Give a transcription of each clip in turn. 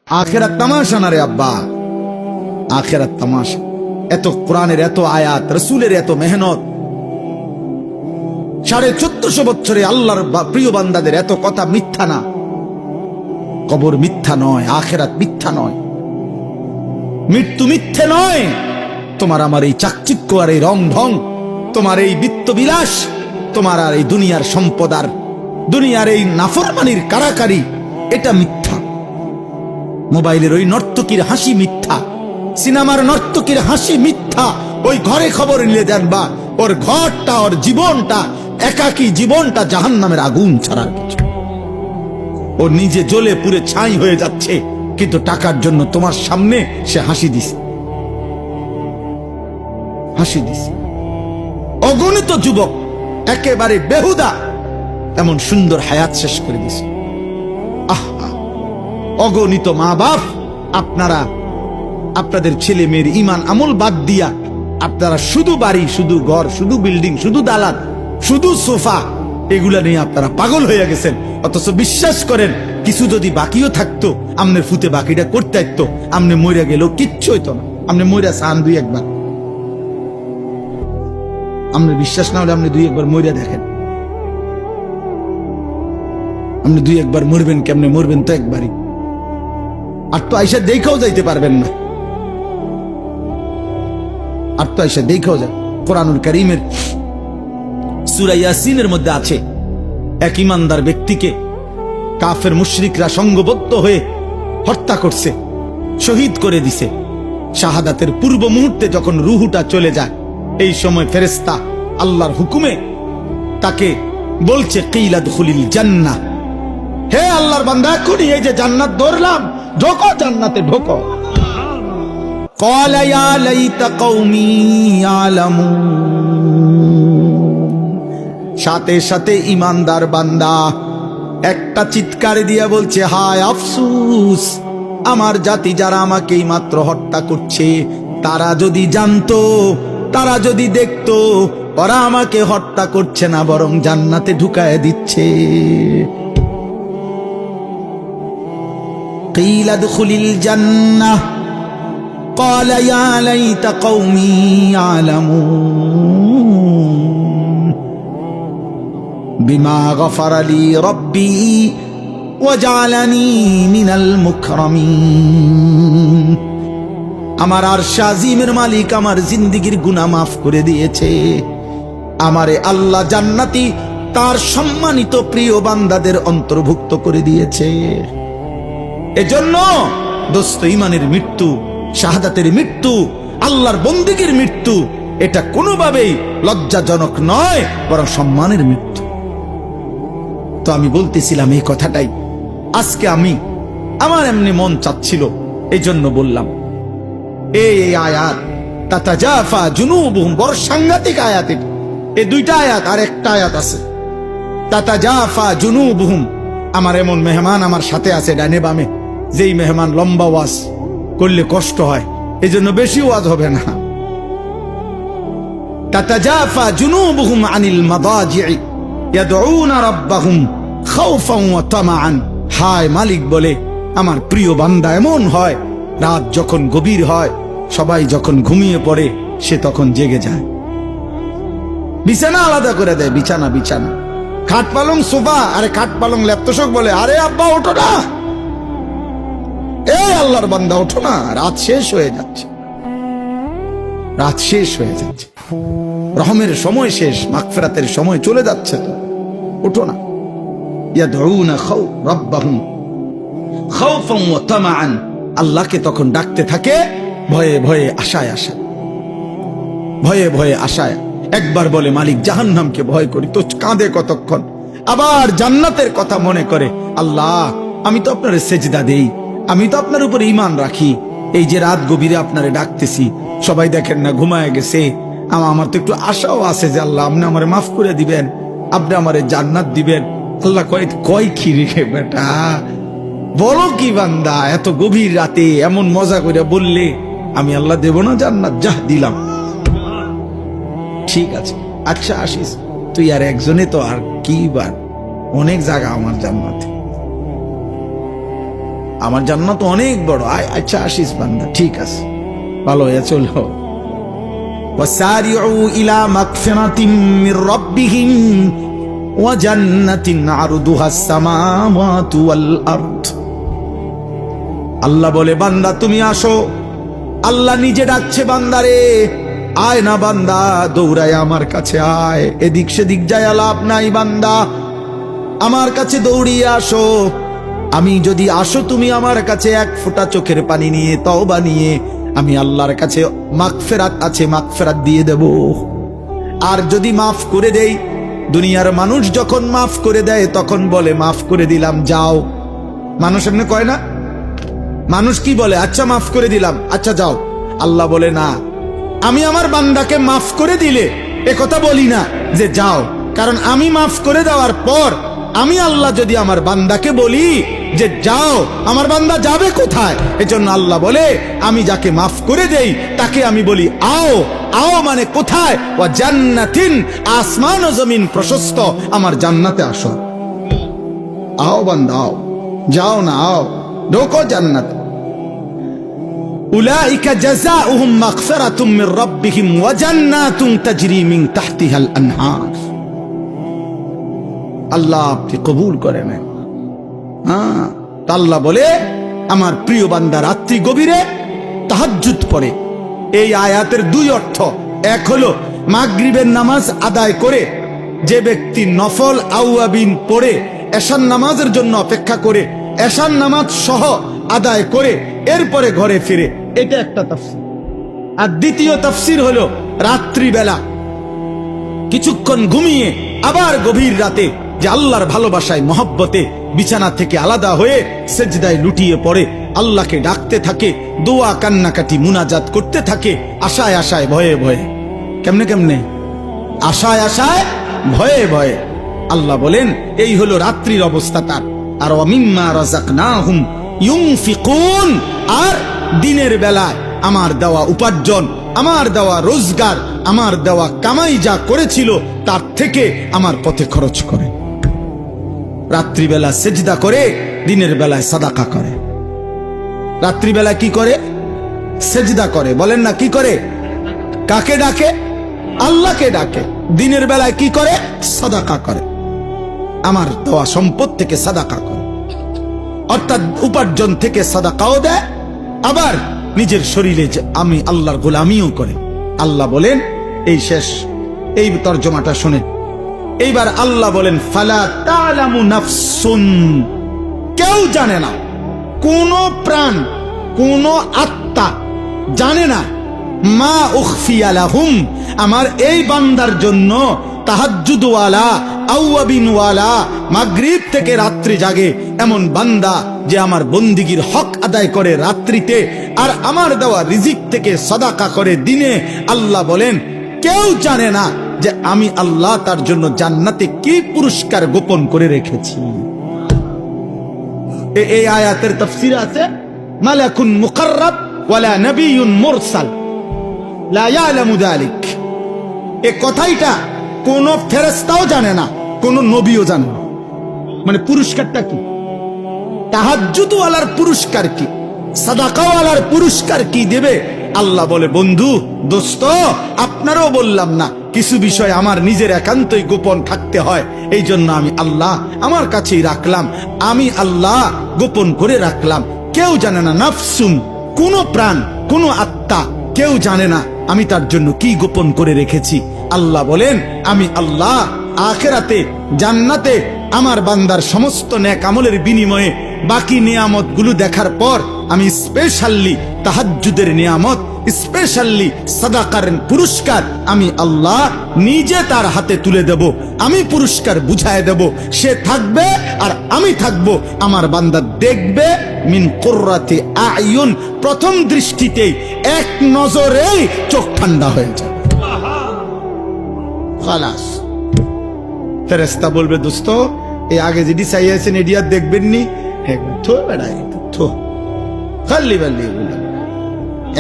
আখেরাত তামাশা না রে আব্বা, আখেরাত তামাশা। এত কোরআনের এত আয়াত, রসুলের এত মেহনত, 1450 বছরে আল্লাহর প্রিয় বান্দাদের এত কথা মিথ্যা না। কবর মিথ্যা নয়, আখেরাত মিথ্যা নয়, মৃত্যু মিথ্যে নয়। তোমার আমার এই চাকচিক্য আর এই রং ঢং, তোমার এই বিত্তবিলাস, তোমার আর এই দুনিয়ার সম্পদ আর দুনিয়ার এই নাফরমানির কারাকারি, এটা মিথ্যা। মোবাইলের ওই নর্তকীর হাসি মিথ্যা, সিনেমার নর্তকীর হাসি মিথ্যা। ওই ঘরে খবর নিয়ে জানবা ওর ঘরটা, ওর জীবনটা, একাকী জীবনটা জাহান্নামের আগুন ছাড়ার কিছু। ও নিজে জ্বলে পুড়ে ছাই হয়ে যাচ্ছে, কিন্তু টাকার জন্য তোমার সামনে সে হাসি দিছে, হাসি দিছে। অগণিত যুবক একেবারে বেহুদা এমন সুন্দর হায়াত শেষ করে দিছে। আহা, অগণিত মা বাপ আপনারা আপনাদের ছেলে মেয়ের ইমান আমল বাদ দিয়া আপনারা শুধু বাড়ি, শুধু ঘর, শুধু বিল্ডিং, শুধু দালান, শুধু সোফা, এগুলা নিয়ে আপনারা পাগল হয়ে গেছেন। অথচ বিশ্বাস করেন কিছু যদি বাকিও থাকতো, আমনের ফুতে বাকিটা করতে আসতো, আমনে মইরা গেলেও কিচ্ছু হইতো না। আমনে মইরা চান দুই একবার, আমনে বিশ্বাস না হলে আপনি দুই একবার মইরা দেখেন। আপনি দুই একবার মরবেন, কেমনে মরবেন তো একবারই, আর তো আইসা দেখাও যাইতে পারবেন না, আর তো আইসা দেখাও যায়। কোরআনুল কারীমের সূরা ইয়াসিনের মধ্যে আছে, এক ইমানদার ব্যক্তিকে কাফের মুশরিকরা সংঘবদ্ধ হয়ে হত্যা করছে, শহীদ করে দিছে। শাহাদাতের পূর্ব মুহূর্তে যখন রুহুটা চলে যায়, এই সময় ফেরেশতা আল্লাহর হুকুমে তাকে বলছে কিলা দুখুলিল জান্নাহ, হে আল্লাহর বান্দা, এখনই এই যে জান্নাত ধরলাম, ঢোকো জান্নাতে, ঢোকো। ক্বালা ইয়া লাইতা কওমি ইয়ালামুন, সাথে সাথে ইমানদার বান্দা একটা চিৎকার দিয়া বলছে, হায় আফসোস, আমার জাতি যারা আমাকে মাত্র হত্যা করছে, তারা যদি জানতো, তারা যদি দেখতো, ওরা আমাকে হত্যা করছে না, বরং জান্নাতে ঢুকায় দিচ্ছে। কিলা দুখুলিল জান্নাহ ক্বালা ইয়া লাইতা কওমি ইয়ালামুন বিমা গফারা লি রব্বি ওয়া জাআলানি মিনাল মুকরামিন। আমার আরশ আজিমের মালিক আমার জিন্দেগীর গুনাহ মাফ করে দিয়েছে, আমারে আল্লাহ জান্নাতি তার সম্মানিত প্রিয় বান্দাদের অন্তর্ভুক্ত করে দিয়েছে। এজন্য দোস্ত, ইমানের মৃত্যু, শাহাদাতের মৃত্যু, আল্লাহর বন্দেগীর মৃত্যু, এটা কোনোভাবেই লজ্জাজনক নয়, বরং সম্মানের মৃত্যু। তো আমি বলতেছিলাম এই কথাটাই আজকে, আমার এমনি মন চাচ্ছিল, এই জন্য বললাম। এই আয়াত তাতাজাফা জুনুবুহুম, বড় সাংঘাতিক আয়াত। এই দুইটা আয়াত, আর একটা আয়াত আছে তাতাজাফা জুনুবুহুম। আমার এমন মেহমান আমার সাথে আছে ডানে বামে, যেই মেহমান লম্বা ওয়াজ করলে কষ্ট হয়, এই জন্য বেশি ওয়াজ হবে না। তাতাজাফা জুনুবুহুম আনিল মাদাজি'i ইয়াদউনা রাব্বাহুম খাউফান ওয়া তামাআন। হায়, মালিক বলে আমার প্রিয় বান্দা এমন হয়, রাত যখন গভীর হয়, সবাই যখন ঘুমিয়ে পড়ে, সে তখন জেগে যায়, বিছানা আলাদা করে দেয়, বিছানা বিছানা, খাট পালং সোফা, আরে খাট পালং ল্যাপটপ বলে, আরে আব্বা ওঠো না, এই আল্লাহর বান্দা ওঠো না, রাত শেষ হয়ে যাচ্ছে, রাত শেষ হয়ে যাচ্ছে, রহমের সময় শেষ, মাগফিরাতের সময় চলে যাচ্ছে, তো ওঠো না। ইয়াদউনা রাব্বাহুম খাউফান ওয়া তামাআন, আল্লাহকে তখন ডাকতে থাকে ভয়ে ভয়ে, আশায় আশায়, ভয়ে ভয়ে আশায়। একবার বলে মালিক জাহান্নামকে ভয় করি, তো কাঁদে কতক্ষণ, আবার জান্নাতের কথা মনে করে, আল্লাহ আমি তো আপনার সেজদা দেই, আমি তো আপনার উপর ঈমান রাখি, এই যে রাত গভীরে আপনারে ডাকতেছি, সবাই দেখেন না ঘুমায় গেছে, আমার তো একটু আশাও আছে যে আল্লাহ আপনি আমারে মাফ করে দিবেন, আপনি আমারে জান্নাত দিবেন। আল্লাহ কয় কি রে বেটা, বলো কি বান্দা, এত গভীর রাতে এমন মজা করে বললে আমি আল্লাহ দেব না জান্নাত? যা দিলাম, ঠিক আছে, আচ্ছা আসিস তুই, আর একজনে তো আর কি, বার অনেক জায়গা আমার জান্নাতে। আমার জান্নাত অনেক বড়, আয় আচ্ছা আসিস বান্দা, ঠিক আছে, ভালো হয়ে চলো। ওয়াসারিউ ইলা মাগফিরাতিম মির রাব্বিহিম ওয়া জান্নাতিন আরদুহাস সামাওয়াতু ওয়াল আরদ। আল্লাহ বলে বান্দা তুমি আসো, আল্লাহ নিজে ডাকছে বান্দারে, আয় না বান্দা, দৌড়ায় আমার কাছে আয়, এদিক সেদিক যায় লাভ নাই বান্দা, আমার কাছে দৌড়িয়ে আসো। আমি যদি আসো তুমি আমার কাছে এক ফোঁটা চোখের পানি নিয়ে, তওবা নিয়ে, আমি আল্লাহর কাছে মাগফিরাত আছে, মাগফিরাত দিয়ে দেব। আর যদি মাফ করে দেই, দুনিয়ার মানুষ যখন মাফ করে দেয় তখন বলে মাফ করে দিলাম যাও। মানুষ এমনি কয় না? মানুষ কি বলে? আচ্ছা মাফ করে দিলাম, আচ্ছা যাও। আল্লাহ বলে না, আমি আমার বান্দাকে মাফ করে দিলে এ কথা বলি না যে যাও, কারণ আমি মাফ করে দেওয়ার পর আমি আল্লাহ যদি আমার বান্দাকে বলি যে যাও, আমার বান্দা যাবে কোথায়? এজন্য আল্লাহ বলে আমি যাকে মাফ করে দেই তাকে আমি বলি আও। আও মানে কোথায়? ওয়া জান্নাতিন, আসমান ও জমিন প্রশস্ত আমার জান্নাতে আসো। আও বান্দা আও, যাও না, আও ঢোকো জান্নাত। উলাইকা জাযাউহুম মাগফিরাতুম মির রাব্বিহিম ওয়া জান্নাতুন তাজরি মিন তাহতিহাল আনহার। আল্লাহ আপনি কবুল করে নেন। আল্লাহ বলে আমার প্রিয় বান্দা রাত্রি গভীরে তাহাজ্জুদ পড়ে। এই আয়াতের দুই অর্থ, এক হলো মাগরিবের নামাজ আদায় করে যে ব্যক্তি নফল আওয়াবিন পড়ে এশার নামাজের জন্য অপেক্ষা করে, এশার নামাজ সহ আদায় করে এরপরে ঘরে ফিরে, এটা একটা তাফসীর। আর দ্বিতীয় তাফসীর হলো রাত্রিবেলা কিছুক্ষণ ঘুমিয়ে আবার গভীর রাতে যে আল্লাহর ভালোবাসায় মহব্বতে বিছানা থেকে আলাদা হয়ে সেজদায় লুটিয়ে পড়ে, আল্লাহকে ডাকতে থাকে, দোয়া কান্নাকাটি মুনাজাত করতে থাকে, আশায় আশায় ভয়ে ভয়ে। কেমনে কেমনে? আশায় আশায় ভয়ে ভয়ে। আল্লাহ বলেন এই হলো রাত্রির অবস্থা তার। আর ওয়ামিম্মা রাযাকনাহুম ইউনফিকুন, আর দিনের বেলায় আমার দেওয়া উপার্জন, আমার দেওয়া রোজগার, আমার দেওয়া কামাই যা করেছিল তার থেকে আমার পথে খরচ করে। রাত্রিবেলা সেজদা করে, দিনের বেলায় সাদাকা করে। রাত্রিবেলা কি করে? সেজদা করে। বলেন না কি করে? কাকে ডাকে? আল্লাহকে ডাকে। দিনের বেলায় কি করে? সাদাকা করে, আমার দেওয়া সম্পদ থেকে সাদাকা করে, অর্থাৎ উপার্জন থেকে সাদাকাও দেয়, আবার নিজের শরীরে যে আমি আল্লাহর গোলামিও করে। আল্লাহ বলেন এই শেষ, এই তর্জমাটা শুনে এইবার আল্লাহ বলেন ফালা তা'লামু নাফসুন, কেউ জানে না, কোন প্রাণ, কোন আত্মা জানে না, মা উখফিয়া লাহুম, আমার এই বান্দার জন্য তাহাজ্জুদওয়ালা, আওয়াবিনওয়ালা, মাগরিব থেকে রাত্রি জাগে এমন বান্দা যে আমার বন্দিগির হক আদায় করে রাত্রিতে, আর আমার দেওয়া রিজিক থেকে সাদাকা করে দিনে। আল্লাহ বলেন কেউ জানে না যে আমি আল্লাহ তার জন্য জান্নাতে কি পুরস্কার গোপন করে রেখেছি। এই আয়াতের তাফসীর আছে মালাকুন মুকাররাব ওয়ালা নবিয়্যুন মুরসাল লা ইয়ালামু যালিক। এই কথাইটা কোন ফেরেশতাও জানে না, কোন নবীও জানে না। মানে পুরস্কারটা কি? তাহাজ্জুদওয়ালার পুরস্কার কি, সাদাকাওয়ালার পুরস্কার কি দেবে? আল্লাহ বলে বন্ধু, দোস্ত, আপনারও বললাম না, কিছু বিষয় আমার নিজের একান্তই গোপন থাকতে হয়, এই জন্য আমি আল্লাহ আমার কাছেই রাখলাম, আমি আল্লাহ গোপন করে রাখলাম। কেউ জানে না, নাফসুন, কোন প্রাণ, কোন আত্মা, কেউ জানে না আমি তার জন্য কি গোপন করে রেখেছি। আল্লাহ বলেন আমি আল্লাহ আখিরাতে জান্নাতে আমার বান্দার সমস্ত নেক আমলের বিনিময়ে বাকি নিয়ামত গুলো দেখার পর আমি স্পেশালি তাহাজ্জুদের নিয়ামত, স্পেশালি সাদাকার পুরস্কার আমি আল্লাহ নিজে তার হাতে তুলে দেব। আমি পুরস্কার বুঝায় দেব, সে থাকবে আর আমি থাকবো, আমার বান্দা দেখবে মিন কুররাতি আয়ুন, প্রথম দৃষ্টিতেই এক নজরেই চোখ ঠান্ডা হয়ে যাবে। খালাস। ফেরেশতা বলবে দোস্ত এই আগে যেটি চাইয়াছেন এটি আর দেখবেন নি,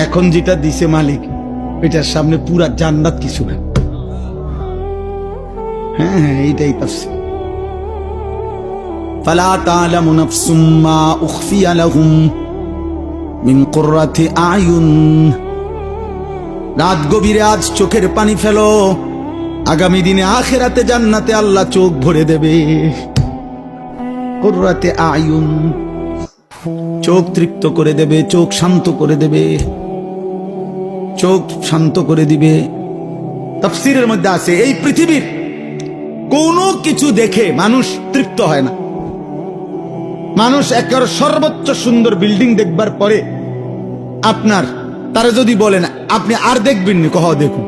এখন যেটা দিছে মালিক এটার সামনে পুরা জান্নাত কিছু না। হ্যাঁ হ্যাঁ, এইটাই তাফসীর। ফালা তা'লামু নাফসুম মা উখফিয়া লাহুম মিন কুররাতি আয়ুন। রাত গভীরে আজ চোখের পানি ফেলো, আগামী দিনে আখিরাতে জান্নাতে আল্লাহ চোখ ভরে দেবে। কুররাতি আয়ুন, চোখ তৃপ্ত করে দেবে, চোখ শান্ত করে দেবে, চোখ শান্ত করে দিবে। তাফসীরের মধ্যে আছে এই পৃথিবীর কোনো কিছু দেখে মানুষ তৃপ্ত হয় না। মানুষ একেবারে সর্বোচ্চ সুন্দর বিল্ডিং দেখবার পরে আপনার তারা যদি বলেন আপনি আর দেখবেন নি, কহ দেখুন।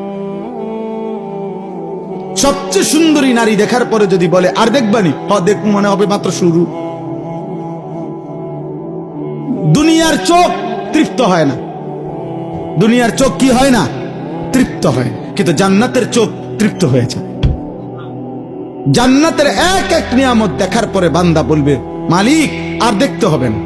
সবচেয়ে সুন্দরী নারী দেখার পরে যদি বলে আর দেখবানি, দেখুন মনে হবে মাত্র শুরু। দুনিয়ার চোখ তৃপ্ত হয় না, দুনিয়ার চোখ কি হয় না? তৃপ্ত হয়। কিন্তু জান্নাতের চোখ তৃপ্ত হয়েছে। জান্নাতের এক এক নিয়ামত দেখার পরে বান্দা বলবে মালিক আর দেখতে হবে না,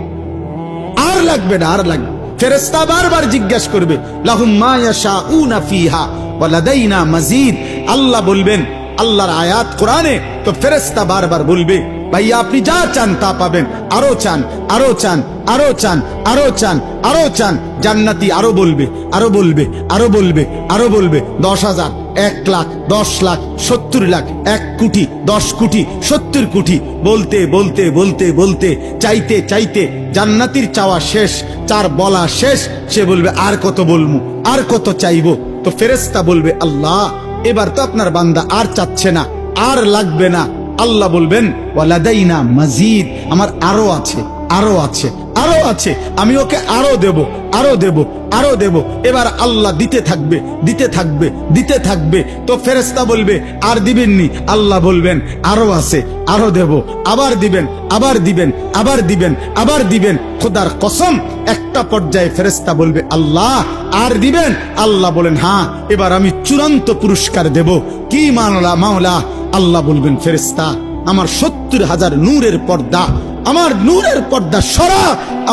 আর লাগবে না, আর লাগবে। ফেরেশতা বারবার জিজ্ঞাসা করবে লাহুম মা ইয়াশাউনা ফিহা ওয়া লাদাইনা মাজিদ। আল্লাহ বলবেন, আল্লাহর আয়াত কোরআনে, তো ফেরেশতা বারবার বলবে ভাইয়া আপনি যা চান তা পাবেন, আরো চান, আরো চান, আরো চান, আরো চান, আরো চান। জান্নাতি আরো বলবে, আরো বলবে, আরো বলবে, আরো বলবে। 10,000, 1 লাখ, 10 লাখ, 70 লাখ, 1 কোটি, 10 কোটি, 70 কোটি, বলতে বলতে বলতে বলতে চাইতে চাইতে জান্নাতির চাওয়া শেষ, চার বলা শেষ। সে বলবে আর কত বলবো, আর কত চাইবো। তো ফেরেশতা বলবে আল্লাহ এবার তো আপনার বান্দা আর চাচ্ছে না, আর লাগবে না। আল্লাহ বলবেন ওয়ালাদাইনা মাজিদ, আমার আরো আছে, আরো আছে, আরো আছে, আমি ওকে আরো দেব, আরো দেব, আরো দেব। এবার আল্লাহ দিতে থাকবে, দিতে থাকবে, দিতে থাকবে। তো ফেরেশতা বলবে আর দিবেননি, আল্লাহ বলবেন আরো আছে, আরো দেব, আবার দিবেন, আবার দিবেন, আবার দিবেন, আবার দিবেন। খোদার কসম একটা পর্যায়ে ফেরেশতা বলবে আল্লাহ আর দিবেন? আল্লাহ বলেন হ্যাঁ, এবার আমি চূড়ান্ত পুরস্কার দেব। কি মাওলা? মাওলা আল্লাহ বলবেন ফেরেশতা আমার 70,000 নূরের পর্দা, আমার নূরের পর্দা সরা,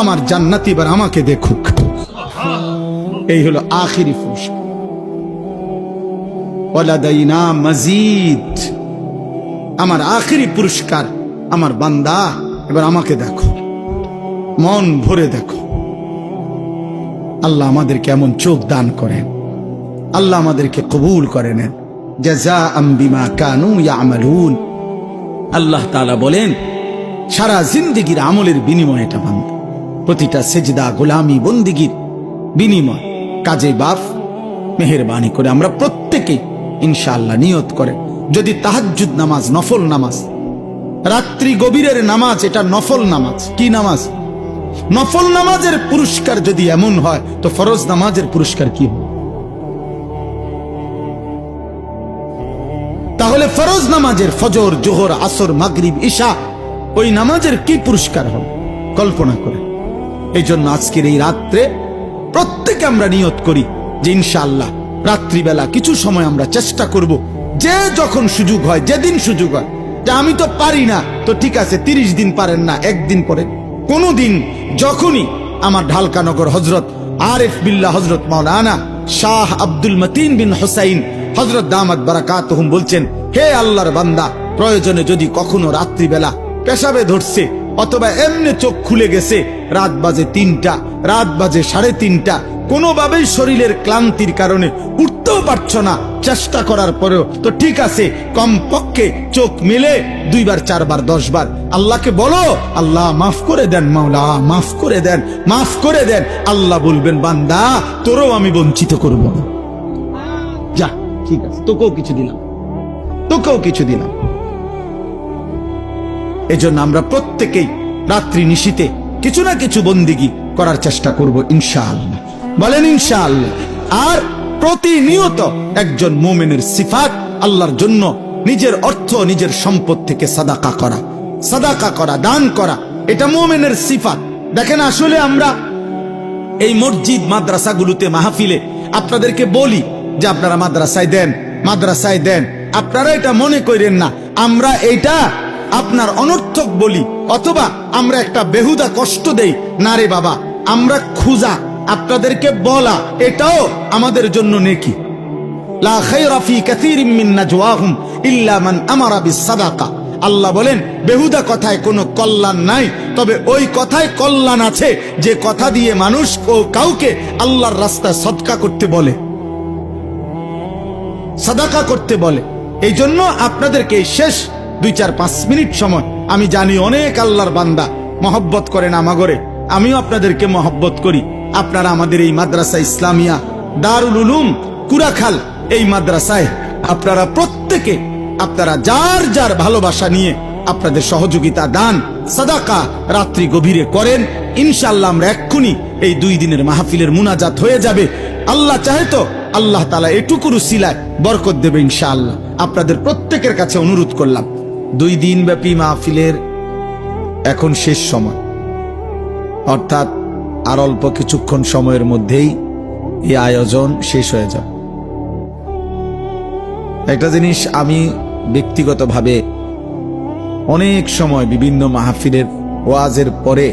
আমার জান্নাত এবার আমাকে দেখুক। এই হলো আখিরি পুরস্কার। ওয়ালাদাইনা মাজিদ, আমার আখিরি পুরস্কার, আমার বান্দা এবার আমাকে দেখো, মন ভরে দেখো। আল্লাহ আমাদেরকে এমন চোখ দান করেন, আল্লাহ আমাদেরকে কবুল করে নেন। জাযাআম বিমা কানু ইয়ামালুন। আল্লাহ তাআলা বলেন সারা জিন্দেগির আমলের বিনিময় এটা বান্দা, প্রতিটা সেজদা গোলামি বন্দিগির বিনিময়। কাজে বাপ মেহেরবানি করে আমরা প্রত্যেকে ইনশাআল্লাহ নিয়ত করে, যদি তাহাজ্জুদ নামাজ নফল নামাজ, রাত্রি গভীরের নামাজ, এটা নফল নামাজ। কি নামাজ? নফল নামাজের পুরস্কার যদি এমন হয় তো ফরজ নামাজের পুরস্কার কি হবে? তাহলে ফরজ নামাজের ফজর, জোহর, আসর, মাগরিব, ইশা, ওই নামাজের কি পুরস্কার হবে কল্পনা করে। এই জন্য আজকের এই রাত্রে প্রত্যেকে আমরা নিয়ত করি যে ইনশাআল্লাহ রাত্রিবেলা কিছু সময় আমরা চেষ্টা করব, যে যখন সুযোগ হয়, যেদিন সুযোগ হয়। যে আমি তো পারি না, তো ঠিক আছে 30 দিন পারেন না, একদিন পরে, কোনো দিন যখনই আমার ঢালকানগর হজরত আরিফ বিল্লাহ হজরত মাওলানা শাহ আব্দুল মতিন বিন হুসাইন হজরত দামাত বারাকাতুহুম বলছেন, হে আল্লাহর বান্দা, প্রয়োজনে যদি কখনো রাত্রিবেলা পেশাবে ধরছে অথবা এমনি চোখ খুলে গেছে, রাত বাজে 3টা, রাত বাজে 3:30, কোনোভাবেই শরীরের ক্লান্তির কারণে উঠতেও পারছ না, চেষ্টা করার পরেও তো ঠিক আছে, কমপক্ষে চোখ মেলে 2 বার 4 বার 10 বার আল্লাহকে বলো, আল্লাহ মাফ করে দেন, মাওলা মাফ করে দেন, মাফ করে দেন। আল্লাহ বলবেন বান্দা তোরও আমি বঞ্চিত করব না, যা ঠিক আছে, তোকেও কিছু দিলাম, তোকেও কিছু দিলাম। এজন্য আমরা প্রত্যেকেই রাত্রি নিশীতে কিছু না কিছু বন্দিগি করার চেষ্টা করব ইনশাআল্লাহ। বলেন ইনশাআল্লাহ। আর প্রতিনিয়ত একজন মুমিনের সিফাত আল্লাহর জন্য নিজের অর্থ, নিজের সম্পদ থেকে সাদাকা করা, সাদাকা করা, দান করা, এটা মুমিনের সিফাত। দেখেন আসলে আমরা এই মসজিদ মাদ্রাসাগুলোতে মাহফিলে আপনাদেরকে বলি যে আপনারা মাদ্রাসায় দেন, মাদ্রাসায় দেন। আপনারা এটা মনে করেন না আমরা এইটা আপনার অনর্থক বলি অথবা আমরা একটা বেহুদা কষ্ট দেই, না রে বাবা, আমরা খুঁজা আপনাদেরকে বলা এটাও আমাদের জন্য নেকি। লা খায়রা ফি কাসীরিন মিন নাজওয়াহুম ইল্লা মান আমারা বিস সাদাকা। আল্লাহ বলেন বেহুদা কথায় কোনো কল্যাণ নাই, তবে ওই কথায় কল্যাণ আছে যে কথা দিয়ে মানুষ ও কাউকে আল্লাহর রাস্তায় সদকা করতে বলে, সাদাকা করতে বলে। এই জন্য আপনাদেরকে এই শেষ 2-4-5 মিনিট সময়, আমি জানি অনেক আল্লাহর বান্দা মহব্বত করেন আমাগরে, আমিও আপনাদেরকে মহব্বত করি। আপনারা আমাদের এই মাদ্রাসা ইসলামিয়া দারুল উলুম কুরাখাল এই মাদ্রাসায় আপনারা প্রত্যেকে আপনারা যার যার ভালোবাসা নিয়ে আপনাদের সহযোগিতা দান সাদাকা রাত্রি গভীরে করেন। ইনশাআল্লাহ আমরা এক্ষুনি এই 2 দিনের মাহফিলের মুনাজাত হয়ে যাবে। আল্লাহ চাহে তো আল্লাহ তাআলা এটুকুর উসিলায় বরকত দেবে ইনশাআল্লাহ। আপনাদের প্রত্যেকের কাছে অনুরোধ করলাম, 2 দিন ব্যাপী মাহফিলের এখন শেষ সময়, অর্থাৎ আর অল্প কিছুক্ষণ সময়ের মধ্যেই এই আয়োজন শেষ হয়ে যাবে। একটা জিনিস আমি ব্যক্তিগতভাবে অনেক সময় বিভিন্ন মাহফিলের ওয়াজের পরে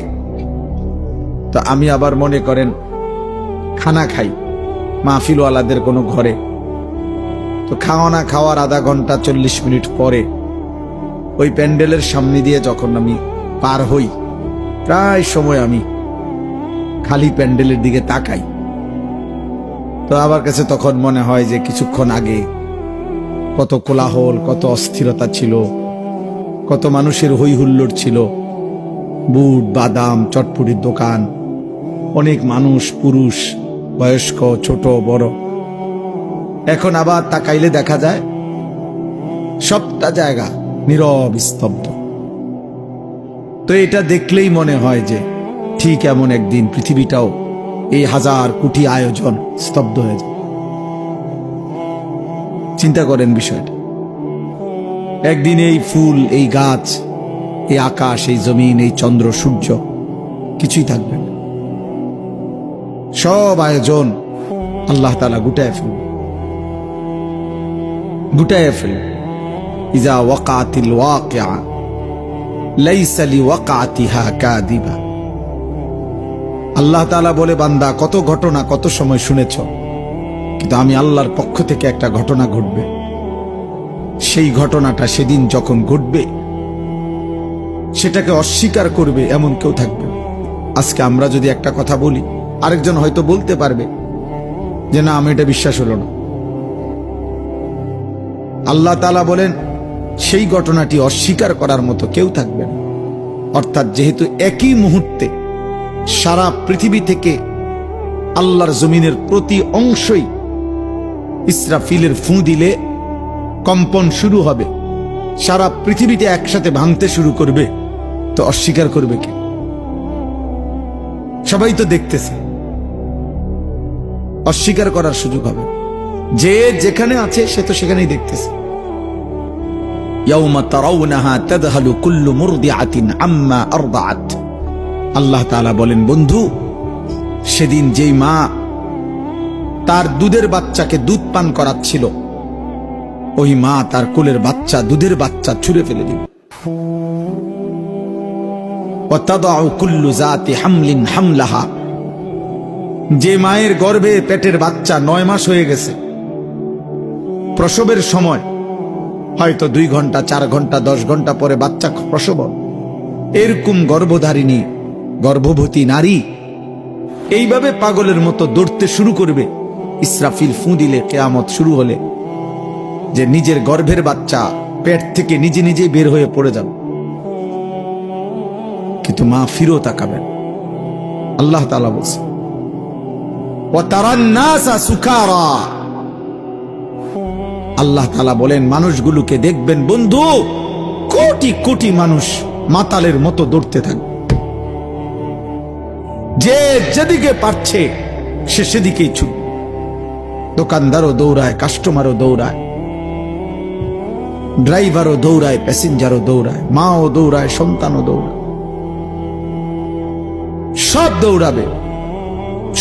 তো আমি আবার মনে করেন খানা খাই মাহফিলওয়ালাদের কোনো ঘরে, তো খাওয়া খাওয়ার আধা ঘন্টা 40 মিনিট পরে ওই প্যান্ডেলের সামনে দিয়ে যখন আমি পার হই, প্রায় সময় আমি খালি প্যান্ডেলের দিকে তাকাই। তো আমার কাছে তখন মনে হয় যে কিছুক্ষণ আগে কত কোলাহল, কত অস্থিরতা ছিল, কত মানুষের হই হুল্লোড় ছিল, বুট বাদাম চটপটির দোকান, অনেক মানুষ, পুরুষ বয়স্ক ছোট বড়। এখন আবার তাকাইলে দেখা যায় সবটা জায়গা নীরব স্তব্ধ। তো এটা দেখলেই মনে হয় যে ঠিক এমন একদিন পৃথিবীটাও এই 1000 কোটি আয়োজন স্তব্ধ হয়ে যায়। চিন্তা করেন বিষয়টা, একদিন এই ফুল, এই গাছ, এই আকাশ, এই জমিন, এই চন্দ্র সূর্য কিছুই থাকবে না, সব আয়োজন আল্লাহ তাআলা গুটায় ফেলবে। ইজা ওয়াকাতিল ওয়াকিআ লাইসা লিওয়াকাতিহা কাযিবা। আল্লাহ তাআলা বলে, বান্দা কত ঘটনা কত সময় শুনেছ, কিন্তু আমি আল্লাহর পক্ষ থেকে একটা ঘটনা ঘটবে, সেই ঘটনাটা সেদিন যখন ঘটবে সেটাকে অস্বীকার করবে এমন কেউ থাকবে না। আজকে আমরা যদি একটা কথা বলি, আরেকজন হয়তো বলতে পারবে যে না, আমি এটা বিশ্বাস হলো না। আল্লাহ তাআলা বলেন সেই ঘটনাটি অস্বীকার করার মতো কেউ থাকবে না। অর্থাৎ যেহেতু একই মুহূর্তে সারা পৃথিবী থেকে আল্লাহর জমিনের প্রতি অংশই ইসরাফিলের ফু দিলে কম্পন শুরু হবে, সারা পৃথিবীতে একসাথে ভাঙতে শুরু করবে, তো অস্বীকার করবে কে? সবাই তো দেখতেছে, অস্বীকার করার সুযোগ হবে। যে যেখানে আছে সে তো সেখানেই দেখতেছে। ইয়াউমা তারাউনাহা তাযহালু কুল্লু মুরদিআতিন আম্মা আরদাআত। আল্লাহ তাআলা বলেন, বন্ধু সেদিন যেই মা তার দুধের বাচ্চাকে দুধ পান করাচ্ছিল, ওই মা তার কোলের বাচ্চা, দুধের বাচ্চা ছুঁড়ে ফেলে দিল। ওয়া তাদাউ কুল্লু যাতি হামলিন হামলাহা। যে মায়ের গর্ভে পেটের বাচ্চা 9 মাস হয়ে গেছে, প্রসবের সময় হয়তো 2 ঘন্টা 4 ঘন্টা 10 ঘন্টা পরে বাচ্চা প্রসব, এরকম গর্ভধারিণী গর্ভবতী নারী এইভাবে পাগলের মতো দৌড়তে শুরু করবে ইসরাফিল ফু দিলে, কিয়ামত শুরু হলে, যে নিজের গর্ভের বাচ্চা পেট থেকে নিজে নিজেই বের হয়ে পড়ে যাবে। কিন্তু মা ফিরো তাকাবেন। আল্লাহ তাআলা বলছে, ওয়া তারান নাসা সুকারা। আল্লাহ তাআলা বলেন, মানুষগুলোকে দেখবেন বন্ধু, কোটি কোটি মানুষ মাতালের মতো দৌড়তে থাকবে, যে যেদিকে পারছে সে সেদিকেই ছুটবে। দোকানদারও দৌড়ায়, কাস্টমারও দৌড়ায়, ড্রাইভারও দৌড়ায়, প্যাসেঞ্জারও দৌড়ায়, মাও দৌড়ায়, সন্তানও দৌড়ায়, সব দৌড়াবে,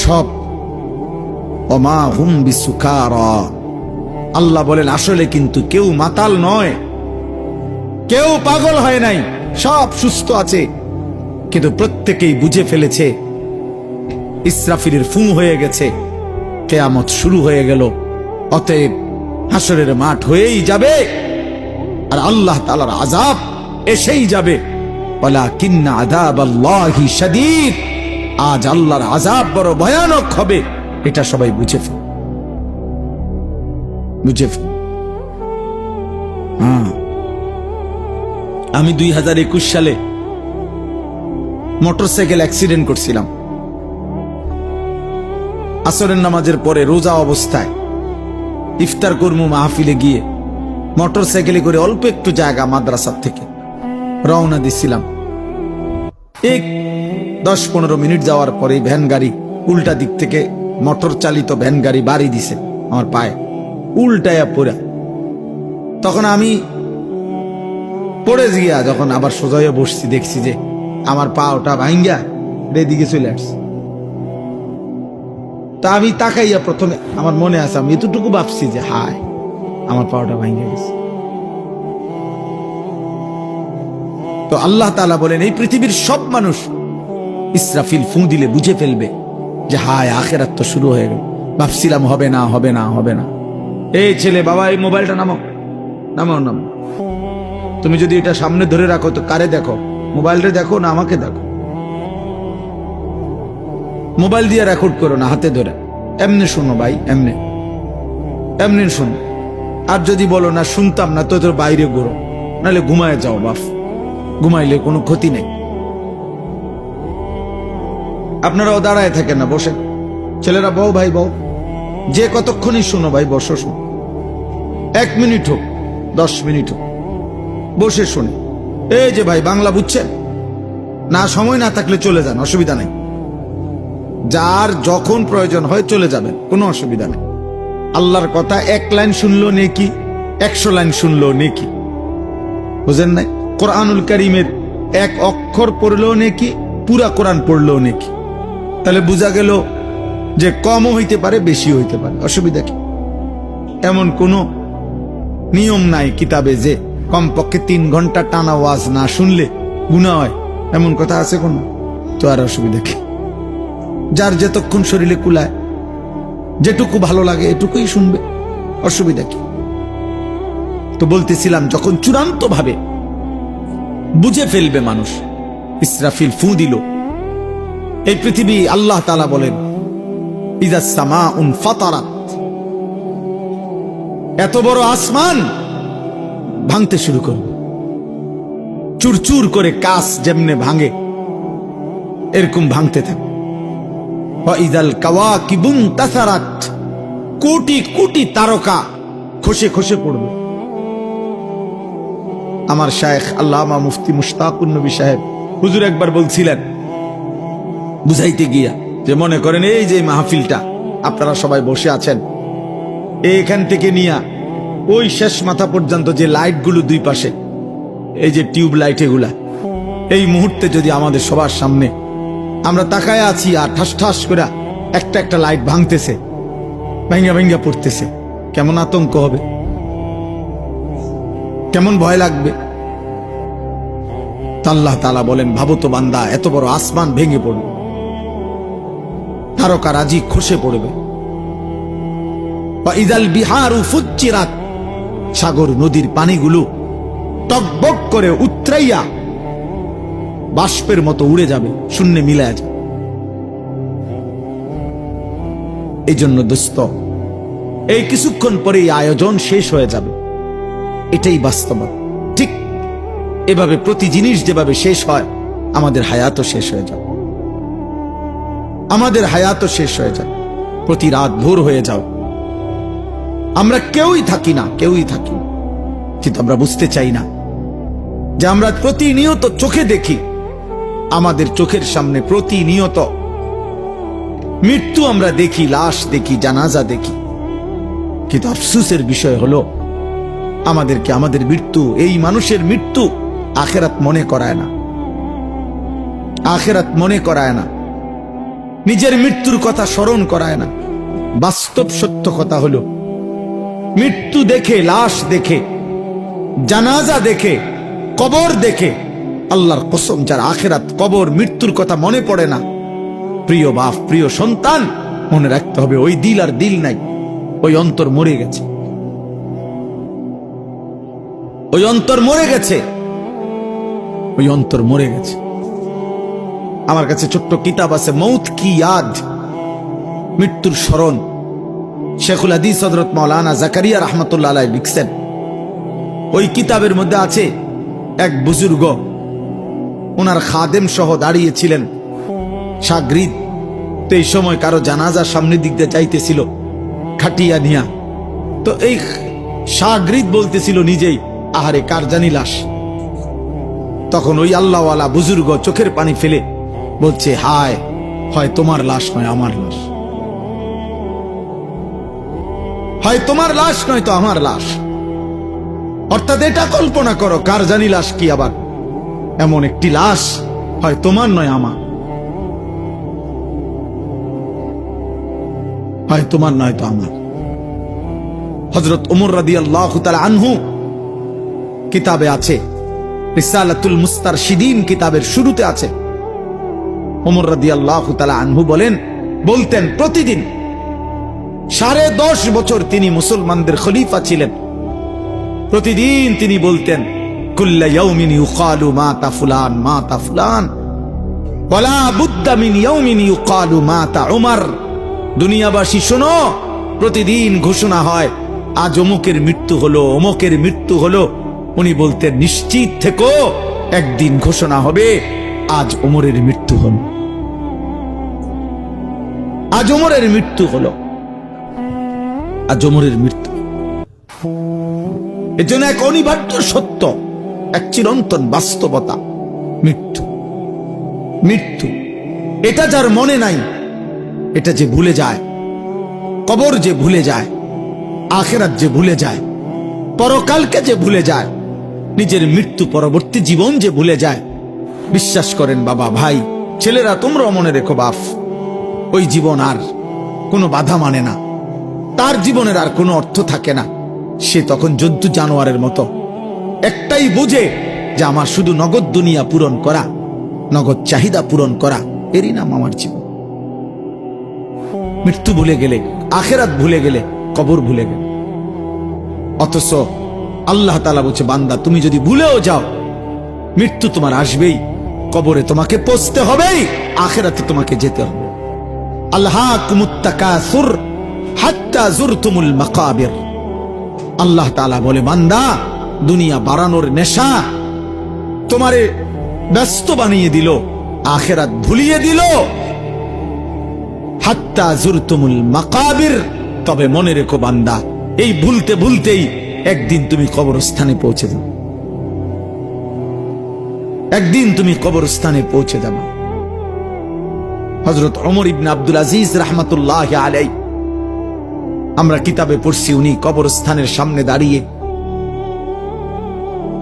সব। ওমা হুম বিসুকারা। আল্লাহ বলেন, আসলে কিন্তু কেউ মাতাল নয়, কেউ পাগল হয় নাই, সব সুস্থ আছে, কিন্তু প্রত্যেকেই বুঝে ফেলেছে ইসরাফিলের ফু হয়ে গেছে, কিয়ামত শুরু হয়ে গেল। অতএব হাসরের মাঠ হয়েই যাবে, আর আল্লাহ তাআলার আযাব এসেই যাবে। ওয়ালাকিন্না আযাবাল্লাহি শাদীদ, আজ আল্লাহর আযাব বড় ভয়ানক হবে, এটা সবাই বুঝে ফেল। আমি 2021 সালে মোটরসাইকেল অ্যাক্সিডেন্ট করছিলাম। আসরের নামাজের পরে রোজা অবস্থায় ইফতার কর্ম মাহফিলে গিয়ে মোটরসাইকেলে করে অল্প একটু জায়গা মাদ্রাসার থেকে রওনা দিছিলাম। 10-15 মিনিট যাওয়ার পরে ভ্যান গাড়ি উল্টা দিক থেকে মোটর চালিত ভ্যান গাড়ি বাড়ি দিছে আমার পায়ে, উল্টায়া পড়া। তখন আমি পড়ে গিয়া যখন আবার সোজা হয়ে বসছি, দেখছি যে আমার পা ওটা ভাঙ্গা এদিকে চলে আসছে। তা আমি তাকাইয়া প্রথমে আমার মনে আছে, আমি এতটুকু ভাবছি যে হায় আমার পাওটা ভাঙ্গা গেছে। তো আল্লাহ তাআলা বলেন, এই পৃথিবীর সব মানুষ ইসরাফিল ফুঁ দিলে বুঝে ফেলবে যে হায় আখিরাত তো শুরু হয়ে গেল। ভাবছিলাম হবে না হবে না হবে না। এই ছেলে, বাবা এই মোবাইলটা নামাও নামাও নামাও। তুমি যদি এটা সামনে ধরে রাখো তো কারে দেখো? মোবাইলটা দেখো না আমাকে দেখো? মোবাইল দিয়ে রেকর্ড করো না, হাতে ধরে এমনি শোনো ভাই, এমনি এমনি শোনো। আর যদি বলো না শুনতাম না, তো তোর বাইরে ঘুরো, নাহলে ঘুমায় যাও বাপ, ঘুমাইলে কোনো ক্ষতি নেই। আপনারাও দাঁড়ায় থাকেন না, বসেন। ছেলেরা বউ, ভাই বউ, যে কতক্ষণই শোনো ভাই, বসো শোনো। 1 মিনিট হোক 10 মিনিট হোক বসে শুনে। এই যে ভাই বাংলা বুঝছেন না? সময় না থাকলে চলে যান, অসুবিধা নেই। যার যখন প্রয়োজন হয় চলে যাবেন, কোনো অসুবিধা নেই। আল্লাহর কথা 1 লাইন শুনলো নেকি, 100 লাইন শুনলো নেকি, বুঝেন নাই? কোরআনুল কারীমের 1 অক্ষর পড়লেও নেকি, পুরা কোরআন পড়লেও নেকি। তাহলে বোঝা গেল যে কমও হইতে পারে, বেশি হইতে পারে, অসুবিধা কি? এমন কোনো নিয়ম নাই কিতাবে যে কমপক্ষে 3 ঘন্টা টানা ওয়াজ না শুনলে গুনাহ হয়, এমন কথা আছে কোনো? তো আর অসুবিধা কি? যার যতক্ষণ শরীরে কুলায়, যেটুকু ভালো লাগে এটুকুই শুনবে, অসুবিধা কি? তো বলতেছিলাম, যখন চূড়ান্ত ভাবে বুঝে ফেলবে মানুষ, ইসরাফিল ফুঁ দিল, এই পৃথিবী, আল্লাহ তাআলা বলেন ইযা সামাউন ফাতারাত, এত বড় আসমান ভাঙতে শুরু করবে। চুরচুর করে কাঁচ যেমনে ভাঙে এরকম ভাঙতে থাকে। ওয়া ইযাল কাওয়াকিবুন তাসারাত, কোটি কোটি তারকা খসে খসে পড়বে। আমার শায়েখ আল্লামা মুফতি মুশতাকুন নবী সাহেব হুজুর একবার বলছিলেন বুঝাইতে গিয়া, যে মনে করেন এই যে মাহফিলটা আপনারা সবাই বসে আছেন, এইখান থেকে নিয়া ওই শেষ মাথা পর্যন্ত যে লাইটগুলো দুই পাশে, এই যে টিউব লাইট, এগুলা এই মুহূর্তে যদি আমাদের সবার সামনে আমরা তাকায় আছি আর ঠাস ঠাস করে একটা একটা লাইট ভাঙতেছে, ভাঙ্গা ভাঙ্গা পড়তেছে, কেমন আতঙ্ক হবে, কেমন ভয় লাগবে? আল্লাহ তাআলা বলেন, ভাবো তো বান্দা, এত বড় আসমান ভেঙে পড়বে, তারকা রাজি খসে পড়বে। ইযাল বিহারু ফুজ্জিরাত, সাগর নদীর পানিগুলো টকবক করে উতরাইয়া বাষ্পের মতো উড়ে যাবে, শূন্যে মিলায়া যাবে। এই জন্য দোস্ত, এই কিছুক্ষণ পরে আয়োজন শেষ হয়ে যাবে, এটাই বাস্তবতা। ঠিক এভাবে প্রতি জিনিস যেভাবে শেষ হয়, আমাদের হায়াতও শেষ হয়ে যাবে, আমাদের হায়াতও শেষ হয়ে যাবে। প্রতি রাত ভোর হয়ে যাও, আমরা কেউই থাকি না, কেউই থাকি না, কিন্তু আমরা বুঝতে চাই না যে আমরা প্রতিনিয়ত চোখে দেখি, আমাদের চোখের সামনে প্রতিনিয়ত মৃত্যু আমরা দেখি, লাশ দেখি, জানাজা দেখি, কিন্তু আফসোসের বিষয় হলো আমাদেরকে আমাদের মৃত্যু, এই মানুষের মৃত্যু আখিরাত মনে করায় না, আখিরাত মনে করায় না, নিজের মৃত্যুর কথা স্মরণ করায় না। বাস্তব সত্য কথা হলো, মৃত্যু দেখে, লাশ দেখে, জানাজা দেখে, কবর দেখে, আল্লাহর কসম, যার আখিরাত, কবর, মৃত্যুর কথা মনে পড়ে না, প্রিয় বাপ, প্রিয় সন্তান, মনে রাখতে হবে ওই দিল আর দিল নাই, ওই অন্তর মরে গেছে, ওই অন্তর মরে গেছে। ওই অন্তর মরে গেছে। আমার কাছে ছোট্ট কিতাব আছে, মৌত কি ইয়াদ, মৃত্যুর স্মরণ। শেখুল হাদিস হযরত মাওলানা জাকারিয়া রাহমাতুল্লাহ আলাইহি লিখছেন। ওই কিতাবের মধ্যে আছে এক বুজুর্গ, ওনার খাদেম সহ দাঁড়িয়েছিলেন শাগরিদ। তো এই সময় কারো জানাজার সামনে দিক দিয়ে যাইতেছিল খাটিয়া নিয়া। তো এই শাগরিদ বলতেছিল নিজেই, আহারে কার জানি লাশ। তখন ওই আল্লাহওয়ালা বুজুর্গ চোখের পানি ফেলে বলছে, হায়, হয় তোমার লাশ নয় আমার লাশ, হয় তোমার লাশ নয় তো আমার লাশ। অর্থাৎ এটা কল্পনা করো, কার জানি লাশ কি আবার এমন একটি লাশ, হয় তোমার নয় আমার, হয় তোমার নয় তো আমার। হযরত ওমর রাদিয়াল্লাহু তাআলা আনহু কিতাবে আছে, রিসালাতুল মুস্তারশিদিন কিতাবের শুরুতে আছে, ওমর রাদিয়াল্লাহু তাআলা আনহু বলতেন প্রতিদিন 10.5 বছর তিনি মুসলমানদের খলিফা ছিলেন। প্রতিদিন তিনি বলতেন, কুল্লা ইয়াউমিন ইউকালু মাতা ফুলান মাতা ফুলান ওয়ালা বুদ্দা মিন ইয়াউমিন ইউকালু মাতা উমর। দুনিয়াবাসী শোনো, প্রতিদিন ঘোষণা হয় আজ অমুকের মৃত্যু হলো, অমুকের মৃত্যু হলো। উনি বলতেন, নিশ্চিত থেকো, একদিন ঘোষণা হবে আজ ওমরের মৃত্যু হলো, আজ ওমরের মৃত্যু হলো, আজ ওমরের মৃত্যু। এর জন্য এক অনিবার্য সত্য, এক চিরন্তন বাস্তবতা, মৃত্যু। মৃত্যু এটা যার মনে নাই, এটা যে ভুলে যায়, কবর যে ভুলে যায়, আখিরাত যে ভুলে যায়, পরকালকে যে ভুলে যায়, নিজের মৃত্যু পরবর্তী জীবন যে ভুলে যায়, বিশ্বাস করেন বাবা, ভাই, ছেলেরা, তোমরাও মনে রেখো বাপ, ওই জীবন আর কোনো বাধা মানে না, তার জীবনের আর কোনো অর্থ থাকে না। সে তখন জন্তু জানোয়ারের মতো, একটাই বুঝে যে আমার শুধু নগদ দুনিয়া পূরণ করা, নগদ চাহিদা পূরণ করা, এরই নাম আমার জীবন। মৃত্যু ভুলে গেলে, আখিরাত ভুলে গেলে, কবর ভুলে গেলে। অথচ আল্লাহ তাআলা বলছে, বান্দা তুমি যদি ভুলেও যাও, মৃত্যু তোমার আসবেই, কবরে তোমাকে পৌঁছতে হবেই, আখিরাতে তোমাকে যেতে হবে। আলহাকুমুত তাকাসুর হাত্তা যুরতুমুল মাকাবির। আল্লাহ তাআলা বলে, বান্দা, দুনিয়া বাড়ানোর নেশা তোমারে ব্যস্ত বানিয়ে দিল, আখিরাত ভুলিয়ে দিল। হাত্তা যুরতুমুল মাকাবির। তবে মনে রেখো বান্দা, এই ভুলতে ভুলতেই একদিন তুমি কবরস্থানে পৌঁছে যাবে, একদিন তুমি কবরস্থানে পৌঁছে যাবে। হযরত ওমর ইবনে আব্দুল আজিজ রাহমাতুল্লাহি আলাইহি, আমরা কিতাবে পড়ছি, উনি কবরস্থানের সামনে দাঁড়িয়ে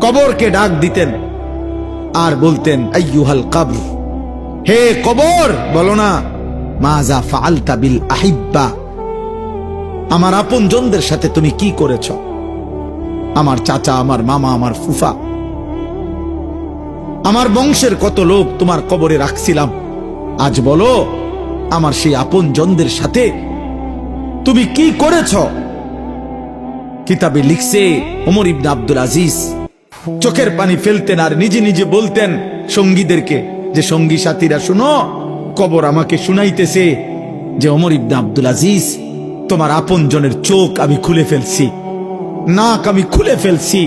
কবরকে ডাক দিতেন আর বলতেন, আইয়ুহাল কবর, হে কবর, বলো না, মাযা ফাআলতা বিল আহিব্বা, আমার আপনজনদের সাথে তুমি কি করেছ? আমার চাচা, আমার মামা, আমার ফুফা, আমার বংশের কত লোক তোমার কবরে রাখছিলাম, আজ বলো আমার সেই আপনজনদের সাথে তুমি কি করেছ? কিতাবে লিখছে, ওমর ইবনে আব্দুল আজিজ চোখের পানি ফেলতেন আর নিজে নিজে বলতেন সঙ্গীদেরকে, যে সঙ্গী সাথীরা শুনো, কবর আমাকে শুনাইতেছে যে ওমর ইবনে আব্দুল আজিজ, তোমার আপনজনের চোখ আমি খুলে ফেলছি, নাক আমি খুলে ফেলছি,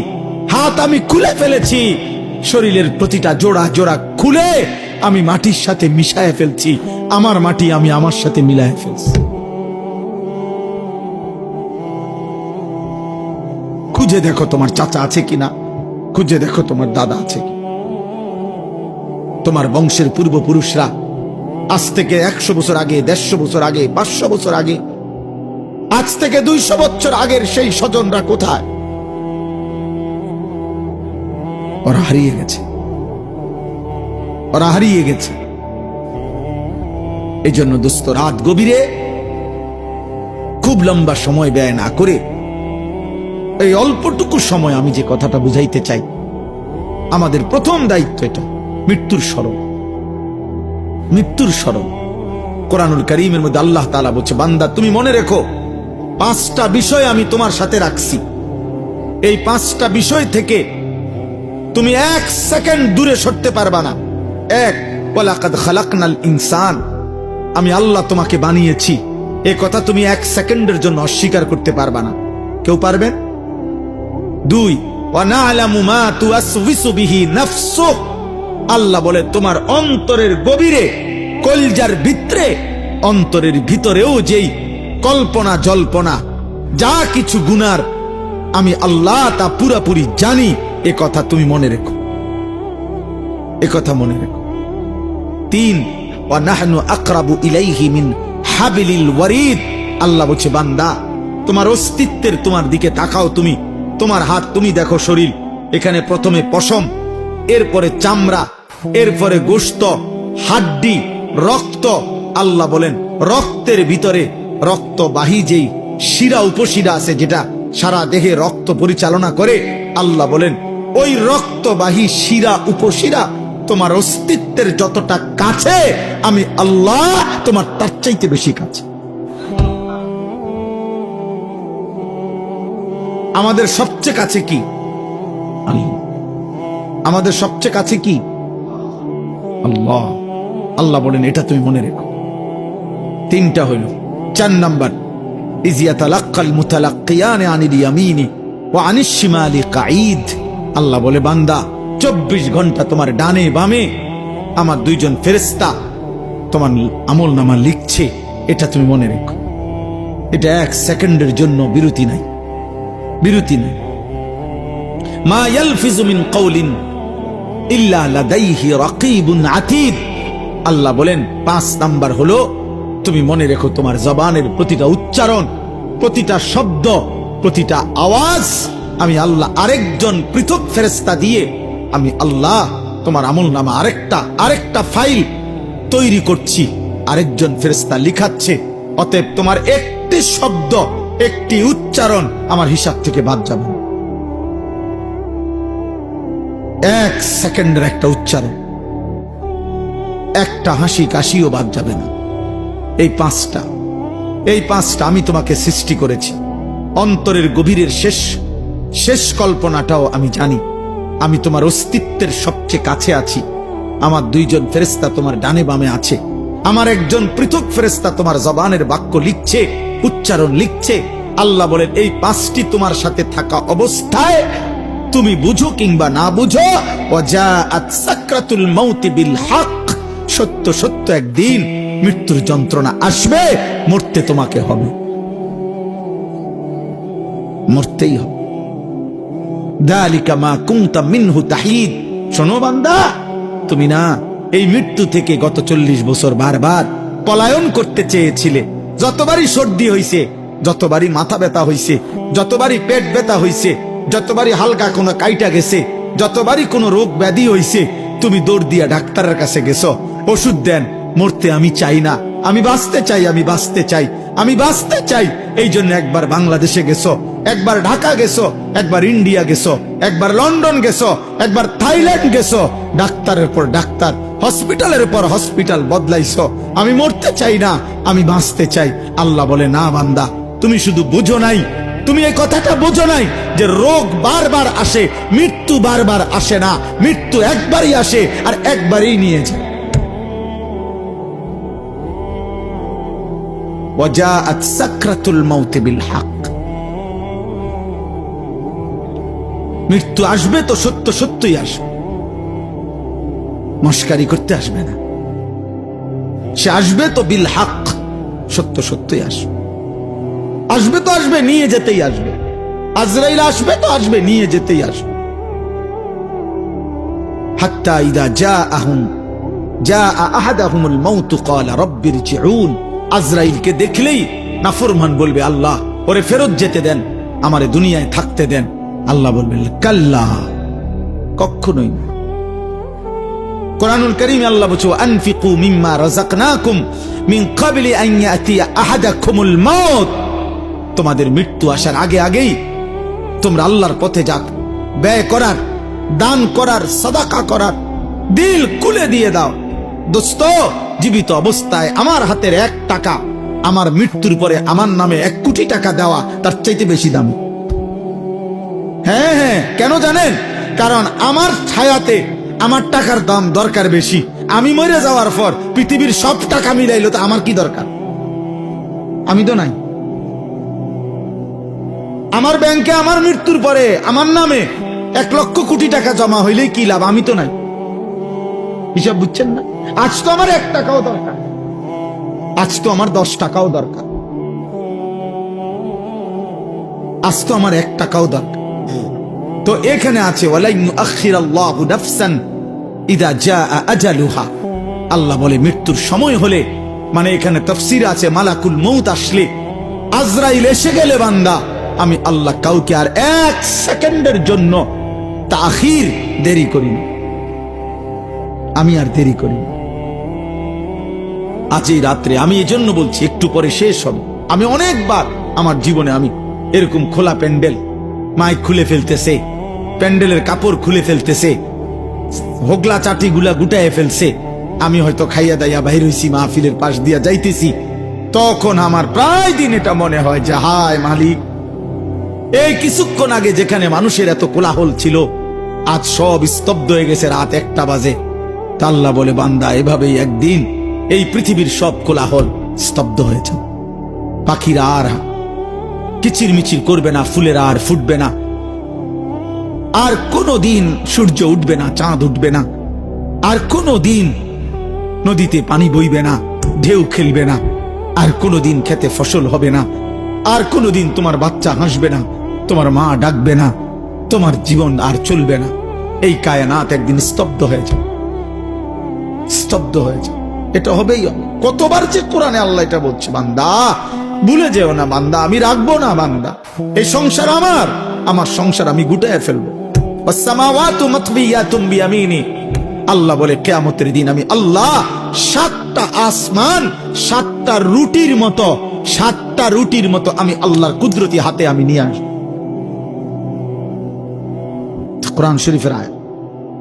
হাত আমি খুলে ফেলেছি, শরীরের প্রতিটা জোড়া জোড়া খুলে আমি মাটির সাথে মিশায় ফেলছি, আমার মাটি আমি আমার সাথে মিলায় ফেলছি। খুঁজে দেখো তোমার চাচা আছে কিনা, খুঁজে দেখো তোমার দাদা আছে কি, তোমার বংশের পূর্বপুরুষরা আজ থেকে 100 বছর আগে, 150 বছর আগে, 500 বছর আগে, আজ থেকে 200 বছর আগের সেই স্বজনরা কোথায়? ওরা হারিয়ে গেছে, ওরা হারিয়ে গেছে। এই জন্য দোস্ত, রাত গভীরে খুব লম্বা সময় ব্যয় না করে এই অল্পটুকু সময় আমি যে কথাটা বুঝাইতে চাই, আমাদের প্রথম দায়িত্ব এটা, মৃত্যুর স্মরণ, মৃত্যুর স্মরণ। কোরআনুল কারীমের মধ্যে আল্লাহ তাআলা বলছে, বান্দা তুমি মনে রেখো, 5টা বিষয় আমি তোমার সাথে রাখছি, এই 5টা বিষয় থেকে তুমি এক সেকেন্ড দূরে সরতে পারবা না। এক, ওয়ালাকাদ খালাকনাল ইনসান, আমি আল্লাহ তোমাকে বানিয়েছি, এ কথা তুমি এক সেকেন্ডের জন্য অস্বীকার করতে পারবা না। কেউ পারবে? দুই, ওয়া না'লামু মা তুওয়াসওয়িসু বিহি নাফসুক, আল্লাহ বলে তোমার অন্তরের গভীরে, কলজার ভিতরে, অন্তরের ভিতরেও যেই কল্পনা জল্পনা যা কিছু গুনার, আমি আল্লাহ তা পুরাপুরি জানি। এ কথা তুমি মনে রেখো, এ কথা মনে রেখো। তিন, ওয়া নাহনু আকরাবু ইলাইহি মিন হাবিলিল ওয়ারিদ, আল্লাহ বলছে বান্দা তোমার অস্তিত্বের তোমার দিকে তাকাও, তুমি তোমার হাত, তুমি দেখো শরীর, এখানে প্রথমে পশম, এরপরে চামড়া, এরপরে গোশত, হাড্ডি, রক্ত। আল্লাহ বলেন রক্তের ভিতরে রক্তবাহী যেই শিরা উপশিরা আছে, যেটা সারা দেহে রক্ত পরিচালনা করে, আল্লাহ বলেন ওই রক্তবাহী শিরা উপশিরা তোমার অস্তিত্বের যতটা কাছে, আমি আল্লাহ তোমার তার চাইতে বেশি কাছে। আমাদের সবচেয়ে কাছে কি? আল্লাহ। আমাদের সবচেয়ে কাছে কি? আল্লাহ। আল্লাহ বলেন এটা তুমি মনে রেখো। তিনটা হইল। 4 নাম্বার, ইয ইয়াতালাক্কাল মুতালাক্কিয়ান আনিল ইয়ামিনি ওয়া আনিশ শিমালি কাঈদ, আল্লাহ বলে বান্দা 24 ঘন্টা তোমার ডানে বামে আমার দুইজন ফেরেশতা তোমার আমলনামা লিখছে, এটা তুমি মনে রেখো। এটা এক সেকেন্ডের জন্য বিরতি নাই, বিরতি নাই। মা ইয়ালফিজু মিন কাওলিন ইল্লা লাদাইহি রাকীবুন আতীদ, আল্লাহ বলেন 5 নাম্বার হলো তুমি মনে রেখো তোমার জবানের প্রতিটা উচ্চারণ, প্রতিটা শব্দ, প্রতিটা আওয়াজ আমি আল্লাহ আরেকজন পৃথক ফেরেশতা দিয়ে আমি আল্লাহ তোমার আমলনামা আরেকটা ফাইল তৈরি করছি, আরেকজন ফেরেশতা লিখাচ্ছে। অতএব তোমার একটি শব্দ, একটি উচ্চারণ আমার হিসাব থেকে বাদ যাবে না। 1 সেকেন্ডের একটা উচ্চারণ, একটা হাসি কাশিও বাদ যাবে না। এই 5টা আমি তোমাকে সৃষ্টি করেছি। অন্তরের গভীরের শেষ কল্পনাটাও আমি জানি। আমি তোমার অস্তিত্বের সবচেয়ে কাছে আছি। আমার দুইজন ফেরেশতা তোমার ডানে বামে আছে। আমার একজন পৃথক ফেরেশতা তোমার জবানের বাক্য লিখছে, উচ্চারণ লিখছে। আল্লাহ বলেন এই 5টি তোমার সাথে থাকা অবস্থায় তুমি বুঝো কিংবা না বুঝো, ওয়াজাআত সাকরাতুল মাউতি বিল হক, সত্য সত্য একদিন মৃত্যুর যন্ত্রণা আসবে, মরতে তোমাকে হবে, মরতেই হবে। যালিকা মা কুনতা মিনহু তাহিদ, শোনো বান্দা, তুমি না এই মৃত্যু থেকে গত 40 বছর বারবার পলায়ন করতে চেয়েছিলে। যতবারই সর্দি হইছে, যতবারই মাথা ব্যথা হইছে, যতবারই পেট ব্যথা হইছে, যতবারই হালকা কোনো কাইটা গেছে, যতবারই কোনো রোগ ব্যাধি হইছে, তুমি দৌড় দিয়া ডাক্তারের কাছে গেছো, ওষুধ দেন। মরতে আমি চাই না, আমি বাঁচতে চাই, আমি বাঁচতে চাই, আমি বাঁচতে চাই। এই জন্য একবার বাংলাদেশে গেছো, একবার ঢাকা গেছো, একবার ইন্ডিয়া গেছো, একবার লন্ডন গেছো, একবার থাইল্যান্ড গেছো, ডাক্তারের পর ডাক্তার, হসপিটালের পর হসপিটাল বদলাইছো। আমি মরতে চাই না, আমি বাঁচতে চাই। আল্লাহ বলে না বান্দা, তুমি শুধু বুঝো নাই, তুমি এই কথাটা বোঝো নাই যে রোগ বারবার আসে, মৃত্যু বারবার আসে না। মৃত্যু একবারই আসে আর একবারই নিয়ে যায়। ওয়াজাআত সাকরাতুল মাউতি বিল হক, মৃত্যু আসবে তো সত্য সত্যই আসবে, মস্কারি করতে আসবে না। সে আসবে তো বিল হক, সত্য সত্যই আসবে। আসবে তো আসবে, নিয়ে যেতেই আসবে। আজরাইল আসবে তো আসবে, নিয়ে যেতেই আসবে। হাত্তা ইদা জাআ আহাদাহুমুল মাউত ক্বালা রাব্বিরজিউন, আজরাইলকে দেখলেই নাফরমান বলবে আল্লাহ ওরে ফেরত যেতে দেন, আমারে দুনিয়ায় থাকতে দেন। আল্লাহ বলবেন কাল্লা, কখনোই না। কোরআনুল কারীমে আল্লাহ বলছে আনফিকু মিম্মা রাযাকনাকুম মিন ক্বাবলি আন ইয়াতিয়া আহাদাকুমুল মাউত, তোমাদের মৃত্যু আসার আগে আগেই তোমরা আল্লাহর পথে যাও, ব্যয় করার, দান করার, সাদাকা করার, দিল খুলে দিয়ে দাও। দোস্ত, জীবিত অবস্থায় আমার হাতের 1 টাকা আমার মৃত্যুর পরে আমার নামে 1 কোটি টাকা দেওয়া তার চাইতে বেশি দাম। হ্যাঁ, কেন জানেন? কারণ আমার ছায়াতে আমার টাকার দাম দরকার বেশি। আমি মরে যাওয়ার পর পৃথিবীর সব টাকা মিলাইলো তো আমার কি দরকার? আমি তো নাই। আমার ব্যাংকে আমার মৃত্যুর পরে আমার নামে 1,00,000 কোটি টাকা জমা হইলেই কি লাভ? আমি তো নাই। হিসাব বুঝছেন না? আজ তো আমার 1 টাকাও দরকার, আজ তো আমার 10 টাকাও দরকার, আজ তো আমার 1 টাকাও দরকার। তো এখানে আছে ওয়ালা ইউআখিরাল্লাহু নাফসান ইযা জাআ আজালুহা। আল্লাহ বলে মৃত্যুর সময় হলে, মানে এখানে তাফসীর আছে মালাকুল মউত আসলে, আজরাইল এসে গেলে বান্দা, আমি আল্লাহ কাউকে আর 1 সেকেন্ডের জন্য তাখির দেরি করি না, আমি আর দেরি করি না। আজ এই রাত্রে আমি এজন্য বলছি একটু পরে শেষ হবে। আমি অনেকবার আমার জীবনে আমি এরকম খোলা প্যান্ডেল, মাইক খুলে ফেলতেছে, প্যান্ডেলের কাপড় খুলে ফেলতেছে, হোগলা চাটি গুলা গুটায় ফেলছে, আমি হয়তো খাইয়া দাইয়া বাইর হইছি, মাহফিলের পাশ দিয়া যাইতেছি, তখন আমার প্রায় দিন এটা মনে হয় যে হায় মালিক, এই কিছুক্ষণ আগে যেখানে মানুষের এত কোলাহল ছিল, আজ সব স্তব্ধ হয়ে গেছে, রাত 1টা বাজে। তা আল্লাহ বলে বান্দা এভাবেই একদিন এই পৃথিবীর সব কোলাহল স্তব্ধ হয়ে যাবে। পাখিরা আর কিচির মিচির করবে না, ফুলেরা আর ফুটবে না, আর কোনো দিন সূর্য উঠবে না, চাঁদ উঠবে না, আর কোনো দিন নদীতে পানি বইবে না, ঢেউ খেলবে না, আর কোনো দিন খেতে ফসল হবে না, আর কোনো দিন তোমার বাচ্চা হাসবে না, তোমার মা ডাকবে না, তোমার জীবন আর চলবে না। এই কায়নাত একদিন স্তব্ধ হয়ে যাবে, স্তব্ধ হয়ে যাবে। এটা হবেই হবে। কতবার যে কোরআনে আল্লাহ এটা বলছে, বান্দা ভুলে যেও না বান্দা, আমি রাখবো না বান্দা, এই সংসার আমার, আমার সংসার আমি গুটায় ফেলবো। ওয়াসসামাওয়াতু মাতবিয়াতুম বিয়ামিনি। আল্লাহ বলে কিয়ামতের দিন আমি আল্লাহ 7টা আসমান 7টা রুটির মতো, 7টা রুটির মতো আমি আল্লাহর কুদরতি হাতে আমি নিয়ে আসবো। কোরআন শরীফের আয়াত,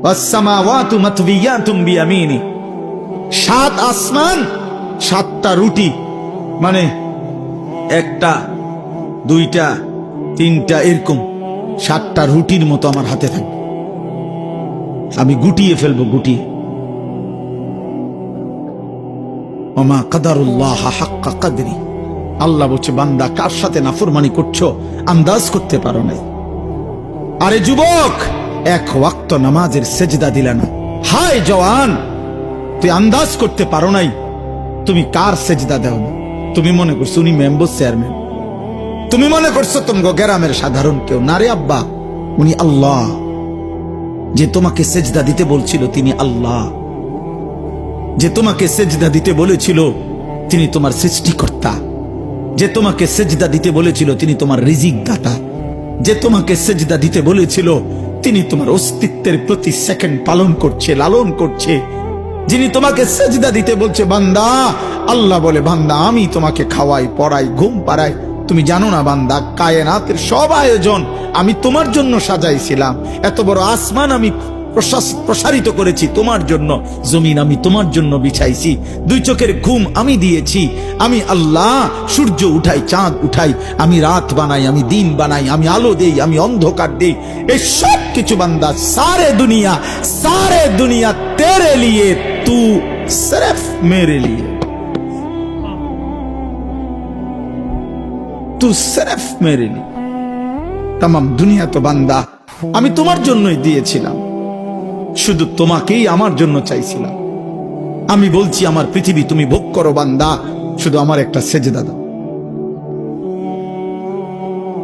ওয়াসসামাওয়াতু মাতবিয়াতুম বিয়ামিনি। 7 আসমান 7টা রুটি, মানে 1টা 2টা 3টা এরকম 7টা রুটির মতো আমার হাতে থাকবে, আমি গুটিয়ে ফেলবো, গুটিয়ে। ওমা কাদারুল্লাহ হাক্কা কাদরি। আল্লাহ বলছে বান্দা কার সাথে নাফরমানি করছো আন্দাজ করতে পারো নাই। আরে যুবক, 1 ওয়াক্ত নামাজের সেজদা দিলা না। হায় জওয়ান, তুই আন্দাজ করতে পারো নাই তুমি কার সেজদা দাও না। তুমি মনে করছো উনি মেম্বার চেয়ারম্যান, তুমি মনে করছো তোমাকে গ্রামের সাধারণ কেউ না। রে আব্বা, উনি আল্লাহ। যে তোমাকে সেজদা দিতে বলছিল তিনি আল্লাহ, যে তোমাকে সেজদা দিতে বলেছিল তিনি তোমার সৃষ্টিকর্তা, যে তোমাকে সেজদা দিতে বলেছিল তিনি তোমার রিজিক দাতা, যে তোমাকে সেজদা দিতে বলেছিল তিনি তোমার অস্তিত্বের প্রতি সেকেন্ড পালন করছে, লালন করছে, যিনি তোমাকে সেজদা দিতে বলছে বান্দা। আল্লাহ বলে বান্দা আমি তোমাকে খাওয়াই, পড়াই, ঘুম পাড়াই। তুমি জানো না বান্দা, কায়নাতের সব আয়োজন আমি তোমার জন্য সাজাইছিলাম। এত বড় আসমান আমি প্রসারিত করেছি তোমার জন্য, জমিন আমি তোমার জন্য বিছাইছি, 2 চোখের ঘুম আমি দিয়েছি। আমি আল্লাহ সূর্য উঠাই, চাঁদ উঠাই, আমি রাত বানাই, আমি দিন বানাই, আমি আলো দেই, আমি অন্ধকার দেই। এই সব কিছু বান্দা সারে দুনিয়া তেরে লিয়ে, তু সির্ফ মেরে লিয়ে, তু সির্ফ মেরে লিয়ে। তামাম দুনিয়া তো বান্দা আমি তোমার জন্যই দিয়েছিলাম, শুধু তোমাকেই আমার জন্য চাইছিলাম। আমি বলছি আমার পৃথিবী তুমি ভোগ করো বান্দা, শুধু আমার একটা সেজদা দাও,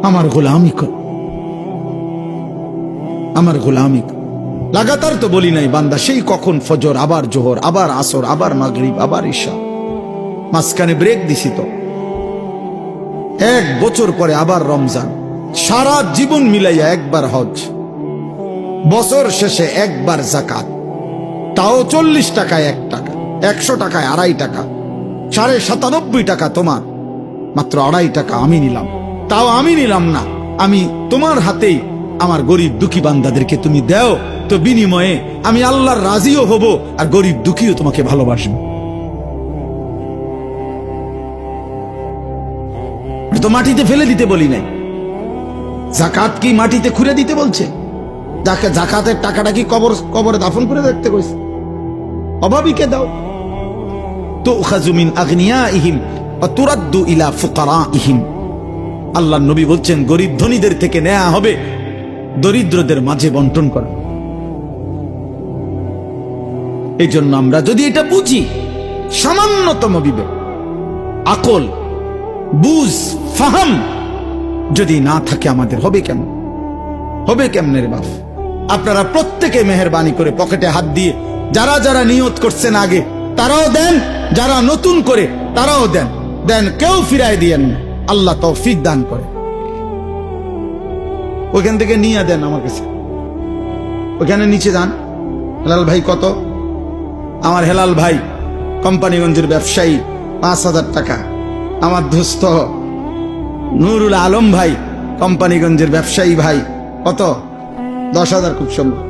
আমার গোলামি করো, আমার গোলামি করো। লাগাতার তো বলি নাই বান্দা, সেই কখন ফজর, আবার জোহর, আবার আসর, আবার মাগরিব, আবার ঈশা, মাঝখানে ব্রেক দিছি তো। 1 বছর পরে আবার রমজান, সারা জীবন মিলাইয়া একবার হজ, বছর শেষে একবার যাকাত, তাও 40 টাকায় 1 টাকা, 100 টাকায় 2.5 টাকা, 97.5 টাকা তোমার, মাত্র 2.5 টাকা আমি নিলাম। তাও আমি নিলাম না, আমি তোমার হাতেই আমার গরিব দুঃখী বান্দাদেরকে তুমি দাও, তো বিনিময়ে আমি আল্লাহর রাজিও হব, আর গরিব দুঃখীও তোমাকে ভালোবাসবো। তো মাটিতে ফেলে দিতে বলি নাই, যাকাত কি মাটিতে খুঁড়ে দিতে বলছে? যাকে জাকাতের টাকাটা কি কবরে দাফন করে দেখতে কইছে? অভাবীকে দাও। তুখাযু মিন আগনিয়াইহিম ওয়া তুরাদ্দু ইলা ফুকারাইহিম। আল্লাহর নবী বলছেন গরিব ধনীদের থেকে নেওয়া হবে, দরিদ্রদের মাঝে বন্টন করা। এই জন্য আমরা যদি এটা বুঝি, সামান্যতম বিবেক, আকল, বুঝ, ফাহাম যদি না থাকে আমাদের, হবে কেমন? হবে কেমনে রে বাপ? আপনারা প্রত্যেকে মেহেরবানি করে পকেটে হাত দিয়ে যারা যারা নিয়ত করছেন আগে তারাও দেন, যারা নতুন করে তারাও দেন। দেন, কেউ ফিরায় দিয়েন না। আল্লাহ তৌফিক দান করে। ওইখান থেকে নিয়ে দেন আমার কাছে, ওইখানে নিচে যান। হেলাল ভাই কত? আমার হেলাল ভাই কোম্পানিগঞ্জের ব্যবসায়ী, 5,000 টাকা। আমার দোস্ত নুরুল আলম ভাই কোম্পানিগঞ্জের ব্যবসায়ী ভাই, কত? 10,000 খুব সম্ভব।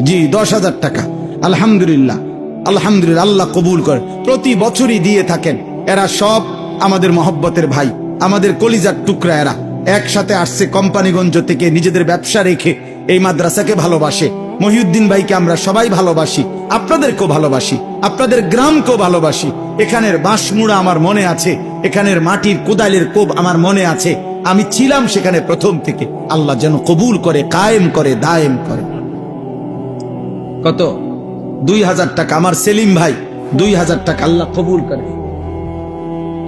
জি, 10,000 টাকা। আলহামদুলিল্লাহ, আলহামদুলিল্লাহ, আল্লাহ কবুল করে। প্রতি বছরই দিয়ে থাকেন। এরা সব আমাদের মহব্বতের ভাই, আমাদের কলিজার টুকরা। এরা একসাথে আসছে কোম্পানিগঞ্জ থেকে, নিজেদের ব্যবসা রেখে এই মাদ্রাসাকে ভালোবাসে। মহিউদ্দিন ভাইকে আমরা সবাই ভালোবাসি, আপনাদেরকেও ভালোবাসি, আপনাদের গ্রামকেও ভালোবাসি। এখানের বাঁশমুড়া আমার মনে আছে, এখানের মাটির কোদালের কোব আমার মনে আছে। আমি ছিলাম সেখানে প্রথম থেকে। আল্লাহ যেন কবুল করে, কায়েম করে, দায়েম করে। কত? 2,000 টাকা। আমার সেলিম ভাই 2,000 টাকা। আল্লাহ কবুল করে।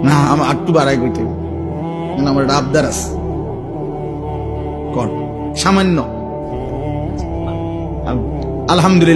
না, আমার একটু বাড়াই কইতে, আমার আবদার আছে, কর সামান্য। আলহামদুলিল্লাহ।